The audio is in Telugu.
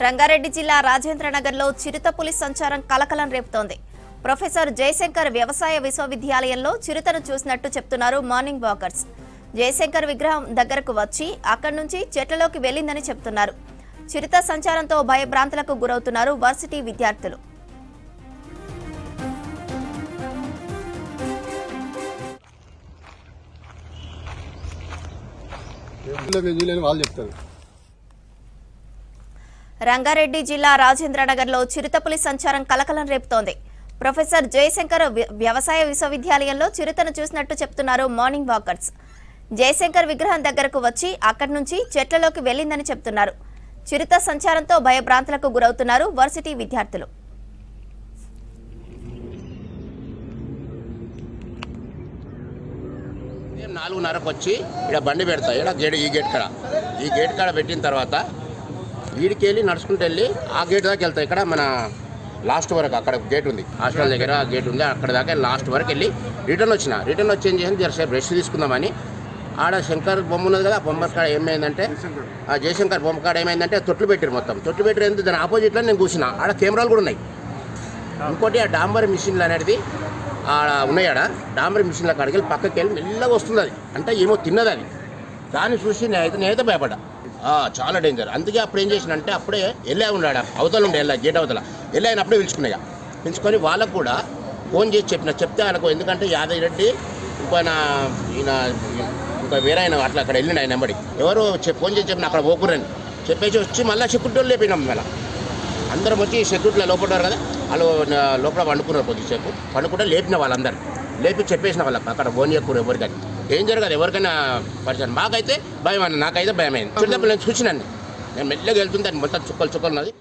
రంగారెడ్డి జిల్లా రాజేంద్రనగర్లో చిరుతపులి సంచారం కలకలం రేపుతోంది. ప్రొఫెసర్ జయశంకర్ వ్యవసాయ విశ్వవిద్యాలయంలో చిరుతను చూసినట్టు చెప్తున్నారు మార్నింగ్ వాకర్స్. జయశంకర్ విగ్రహం దగ్గరకు వచ్చి అక్కడి నుంచి చెట్లలోకి వెళ్లిందని చెప్తున్నారు. చిరుత సంచారంతో భయభ్రాంతులకు గురవుతున్నారు వర్సిటీ విద్యార్థులు. రంగారెడ్డి జిల్లా రాజేంద్రనగర్లో చిరుతపులి సంచారం కలకలం రేపుతోంది. ప్రొఫెసర్ జయశంకర్ వ్యవసాయ విశ్వవిద్యాలయంలో చిరుతను చూసినట్టు చెప్తున్నారు మార్నింగ్ వాకర్స్. జయశంకర్ విగ్రహం దగ్గరకు వచ్చి అక్కడి నుంచి చెట్లలోకి వెళ్లిందని చెప్తున్నారు. చిరుత సంచారంతో భయభ్రాంతులకు గురవుతున్నారు వర్సిటీ విద్యార్థులు. 4:30కు వచ్చి ఇక్కడ బండి పెడతా. ఇక్కడ ఈ గేట్ కాడ పెట్టిన తర్వాత వీడికి వెళ్ళి నడుచుకుంటూ వెళ్ళి ఆ గేట్ దాకా వెళ్తాయి. ఇక్కడ మన లాస్ట్ వరకు అక్కడ గేట్ ఉంది, హాస్టల్ దగ్గర గేట్ ఉంది, అక్కడ దాకా లాస్ట్ వరకు వెళ్ళి రిటర్న్ వచ్చి ఏం చేసి జరసేపు రెస్ట్ తీసుకుందామని ఆడ శంకర్ బొమ్మ ఉన్నది కదా, ఆ బొమ్మ కాడ ఏమైందంటే ఆ జయశంకర్ బొమ్మ కాడ ఏమైందంటే తొట్లు పెట్టారు. మొత్తం తొట్లు పెట్టారు. ఎందుకు దాని ఆపోజిట్లో నేను కూర్చున్నా. ఆడ కెమెరాలు కూడా ఉన్నాయి. ఇంకోటి ఆ డాంబర్ మిషన్లు అనేది ఆడ ఉన్నాయి. ఆడ డాంబర్ మిషన్ల కాడికి వెళ్ళి పక్కకి వెళ్ళి మెల్లగా వస్తుంది. అది అంటే ఏమో తిన్నది. అది దాన్ని చూసి నేనైతే భయపడ్డా. చాలా డేంజర్. అందుకే అప్పుడు ఏం చేసినంటే అప్పుడే వెళ్ళా ఉన్నాడు, అవతల ఉండే గేట్ అవతల వెళ్ళాయని అప్పుడే పిలుచుకొని వాళ్ళకు కూడా ఫోన్ చేసి చెప్తే ఆయనకు, ఎందుకంటే యాదవ్ రెడ్డి ఇంకా వేరే ఆయన అట్లా అక్కడ వెళ్ళిండు. ఆయన నెంబడి ఎవరు ఫోన్ చేసి చెప్పిన అక్కడ పోకురని చెప్పేసి వచ్చి మళ్ళీ సెక్యూరిటీ లేపినాం. మళ్ళీ అందరం వచ్చి సెక్యూరిటీలో లోపడ్డారు కదా, వాళ్ళు లోపల పండుకున్నారు. కొద్దిసేపు పండుకుంటే లేపిన వాళ్ళందరూ లేపి చెప్పేసిన వాళ్ళకి అక్కడ ఫోన్ చేయకూడదు ఎవరికని. డేంజర్ కదా ఎవరికైనా పరిచయం. మాకైతే భయం అన్న, నాకైతే భయం అయింది. చిన్నపిల్లలు చూసినాను నేను మెల్లగా వెళ్తుంది. దాన్ని మొత్తం చుక్కలు ఉన్నది.